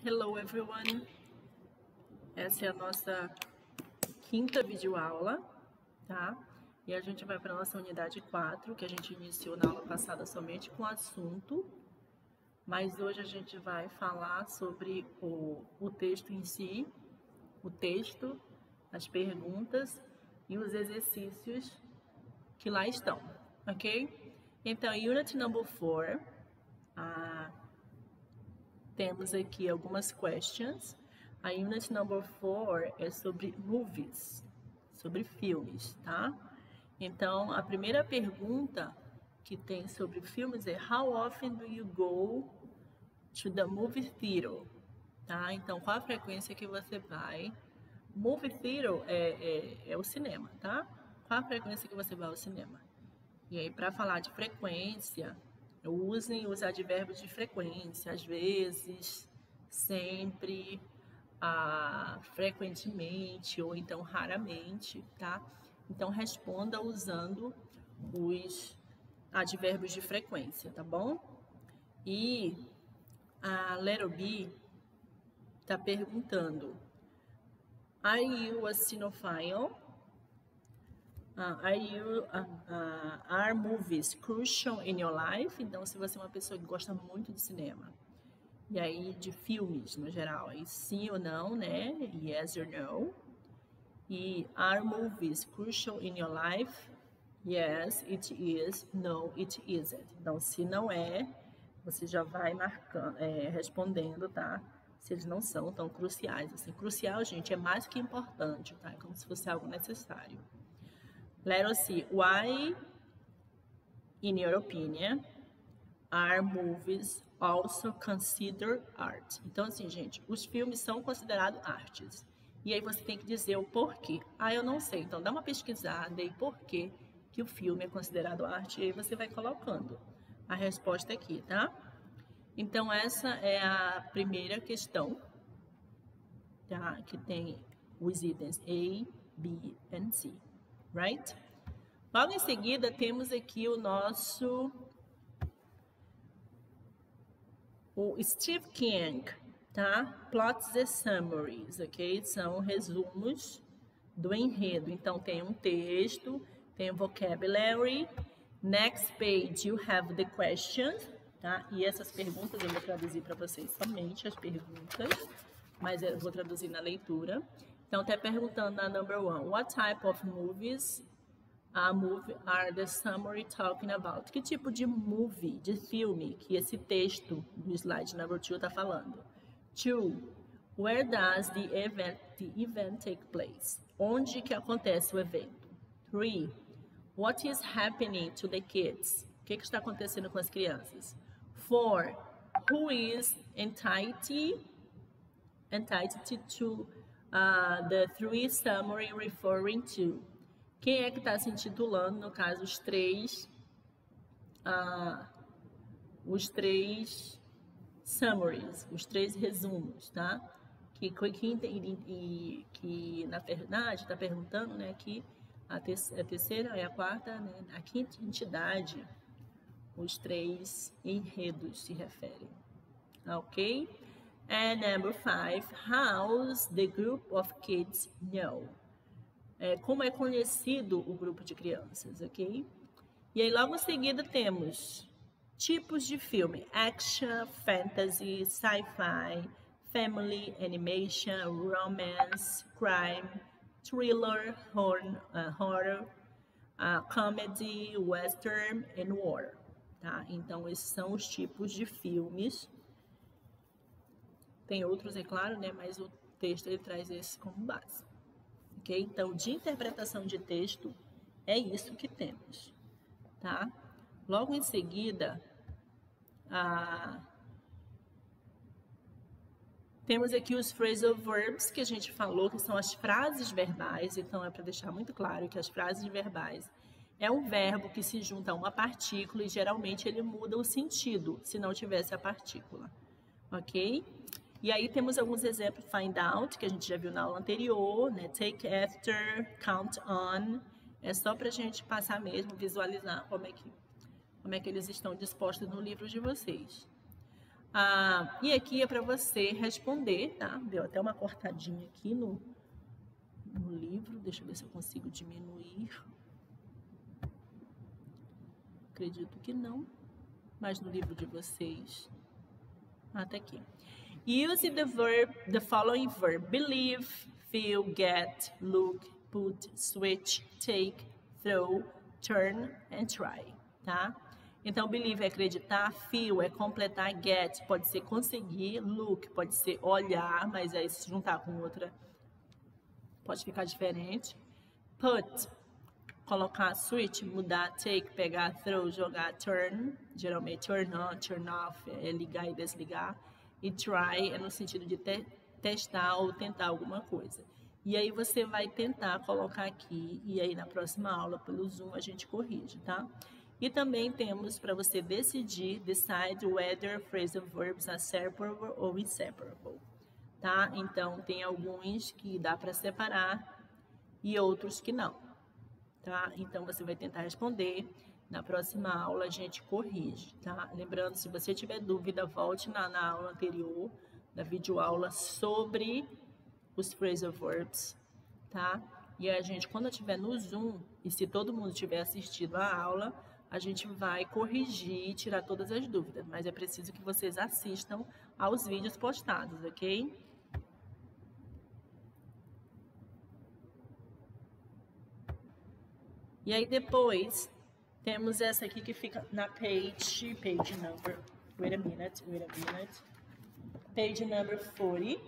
Hello everyone! Essa é a nossa quinta videoaula, tá? E a gente vai para a nossa unidade 4, que a gente iniciou na aula passada somente com o assunto, mas hoje a gente vai falar sobre o texto em si, o texto, as perguntas e os exercícios que lá estão, ok? Então, Unit number 4, temos aqui algumas questions. A unit number 4 é sobre movies, sobre filmes, tá? Então, a primeira pergunta que tem sobre filmes é How often do you go to the movie theater? Tá? Então, qual a frequência que você vai? Movie theater é o cinema, tá? Qual a frequência que você vai ao cinema? E aí, para falar de frequência, usem os advérbios de frequência, às vezes, sempre, frequentemente ou então raramente, tá? Então, responda usando os advérbios de frequência, tá bom? E a letter B está perguntando: Are you a cinephile? Are movies crucial in your life? Então, se você é uma pessoa que gosta muito de cinema, e aí de filmes no geral, aí sim ou não, né? Yes or no. E are movies crucial in your life? Yes, it is. No, it isn't. Então, se não é, você já vai marcando, respondendo, tá? Se eles não são tão cruciais. Assim, crucial, gente, é mais que importante, tá? É como se fosse algo necessário. Letter C. Why, in your opinion, are movies also considered art? Então, assim, gente, os filmes são considerados artes. E aí você tem que dizer o porquê. Eu não sei. Então, dá uma pesquisada e porquê que o filme é considerado arte. E aí você vai colocando a resposta aqui, tá? Então, essa é a primeira questão, tá? Que tem os itens A, B e C. Right? Logo em seguida, temos aqui o Steve King, tá? Plots and summaries, ok? São resumos do enredo. Então, tem um texto, tem um vocabulary. Next page, you have the questions, tá? E essas perguntas eu vou traduzir para vocês somente as perguntas, mas eu vou traduzir na leitura. Então, está perguntando na number 1, what type of movies are the summary talking about? Que tipo de movie, de filme, que esse texto do slide number 2 está falando? 2. Where does the event take place? Onde que acontece o evento? 3. What is happening to the kids? O que está acontecendo com as crianças? 4. Who is entitled to the 3 summary referring to? Quem é que está se intitulando, no caso, os três summaries, os 3 resumos, tá? Que na verdade está perguntando, né, que a terceira e a quarta, né, a quinta entidade, os 3 enredos se referem, ok? And number 5, how's the group of kids know? Como é conhecido o grupo de crianças, ok? E aí logo em seguida temos tipos de filme: action, fantasy, sci-fi, family, animation, romance, crime, thriller, horror, comedy, western and war, tá? Então esses são os tipos de filmes. Tem outros, é claro, né? Mas o texto ele traz esse como base. Okay? Então, de interpretação de texto, é isso que temos, tá? Logo em seguida, temos aqui os phrasal verbs que a gente falou, que são as frases verbais. Então, é para deixar muito claro que as frases verbais é um verbo que se junta a uma partícula e geralmente ele muda o sentido se não tivesse a partícula, ok? E aí temos alguns exemplos: find out, que a gente já viu na aula anterior, né? Take after, count on. É só para a gente passar mesmo, visualizar como é que eles estão dispostos no livro de vocês. E aqui é para você responder, tá? Deu até uma cortadinha aqui no livro. Deixa eu ver se eu consigo diminuir. Acredito que não, mas no livro de vocês. Até aqui. Use the following verb: believe, feel, get, look, put, switch, take, throw, turn and try, tá? Então, believe é acreditar, feel é completar, get pode ser conseguir, look pode ser olhar, mas aí se juntar com outra pode ficar diferente. Put, colocar, switch, mudar, take, pegar, throw, jogar, turn, geralmente turn on, turn off, é ligar e desligar. E try é no sentido de testar ou tentar alguma coisa. E aí você vai tentar colocar aqui, e aí na próxima aula, pelo Zoom, a gente corrige, tá? E também temos para você decidir, decide whether phrasal verbs are separable ou inseparable, tá? Então, tem alguns que dá para separar e outros que não, tá? Então, você vai tentar responder. Na próxima aula, a gente corrige, tá? Lembrando, se você tiver dúvida, volte na aula anterior, da videoaula, sobre os phrasal verbs, tá? E a gente, quando estiver no Zoom, e se todo mundo tiver assistido a aula, a gente vai corrigir e tirar todas as dúvidas, mas é preciso que vocês assistam aos vídeos postados, ok? E aí depois temos essa aqui que fica na page number, wait a minute, page number 40,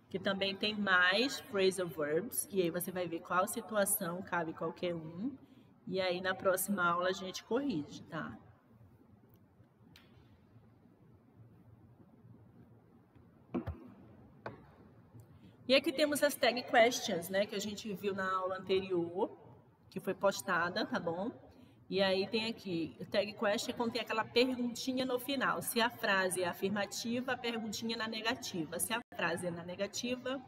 que também tem mais phrasal verbs, e aí você vai ver qual situação cabe qualquer um, e aí na próxima aula a gente corrige, tá? E aqui temos as tag questions, né, que a gente viu na aula anterior, que foi postada, tá bom? E aí tem aqui, o tag question contém aquela perguntinha no final. Se a frase é afirmativa, a perguntinha na negativa. Se a frase é na negativa,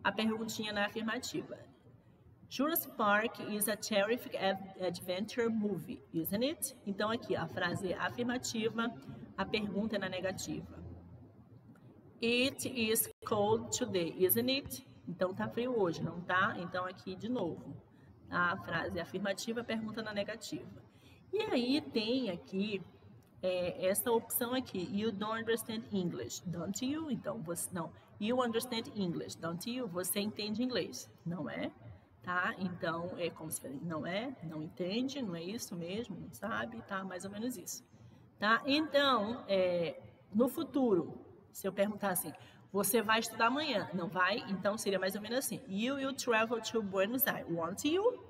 a perguntinha na afirmativa. Jurassic Park is a terrific adventure movie, isn't it? Então aqui, a frase é afirmativa, a pergunta é na negativa. It is cold today, isn't it? Então tá frio hoje, não tá? Então aqui de novo. A frase é afirmativa, a pergunta na negativa. E aí tem aqui essa opção aqui. You don't understand English, don't you? Então, você não. You understand English, don't you? Você entende inglês, não é? Tá? Então, é como se fosse, não é? Não entende? Não é isso mesmo? Não sabe? Tá? Mais ou menos isso. Tá? Então, no futuro, se eu perguntar assim, você vai estudar amanhã, não vai? Então, seria mais ou menos assim. You will travel to Buenos Aires, won't you?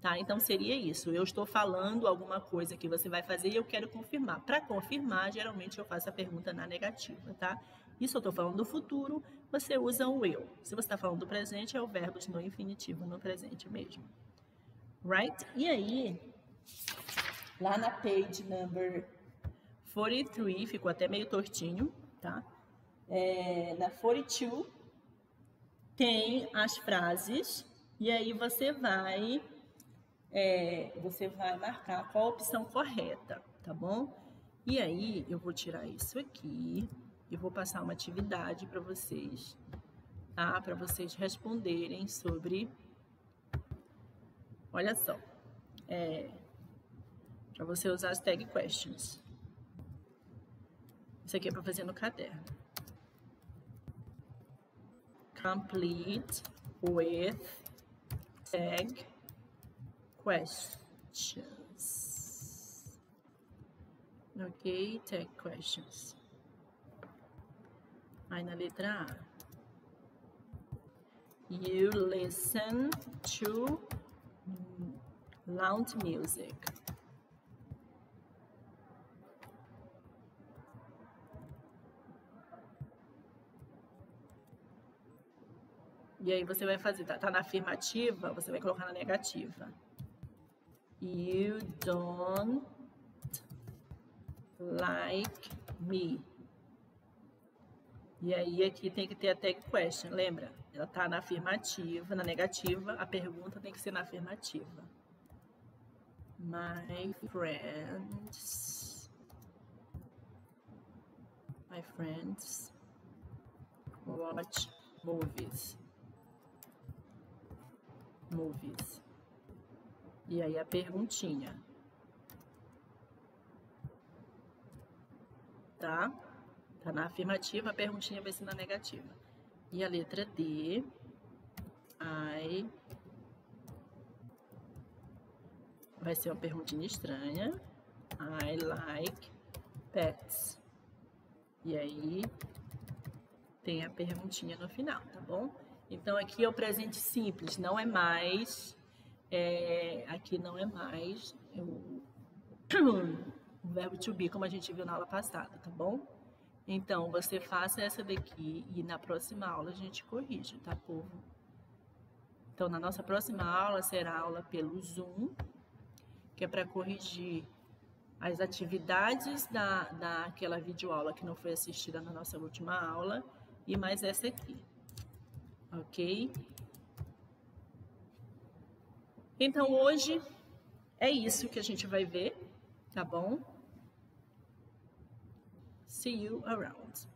Tá? Então, seria isso. Eu estou falando alguma coisa que você vai fazer e eu quero confirmar. Para confirmar, geralmente eu faço a pergunta na negativa, tá? Isso eu estou falando do futuro, você usa o will. Se você está falando do presente, é o verbo no infinitivo, no presente mesmo. Right? E aí, lá na page number 43, ficou até meio tortinho, tá? Na 42, tem as frases, e aí você vai marcar qual a opção correta, tá bom? E aí, eu vou tirar isso aqui e vou passar uma atividade para vocês, tá? Para vocês responderem sobre... Olha só, para você usar as tag questions. Isso aqui é para fazer no caderno. Complete with tag questions. Ok, tag questions. Aí na letra A. You listen to loud music. E aí você vai fazer, tá na afirmativa, você vai colocar na negativa. You don't like me. E aí aqui tem que ter a tag question, lembra? Ela tá na afirmativa, na negativa, a pergunta tem que ser na afirmativa. My friends My friends watch movies. Movies. E aí a perguntinha. Tá? Tá na afirmativa, a perguntinha vai ser na negativa. E a letra D. Vai ser uma perguntinha estranha. I like pets. E aí tem a perguntinha no final, tá bom? Então aqui é o presente simples, não é mais. Aqui não é mais o verbo to be, como a gente viu na aula passada, tá bom? Então você faça essa daqui e na próxima aula a gente corrige, tá, povo? Então na nossa próxima aula será aula pelo Zoom, que é para corrigir as atividades daquela videoaula que não foi assistida na nossa última aula e mais essa aqui, ok? Então hoje é isso que a gente vai ver, tá bom? See you around.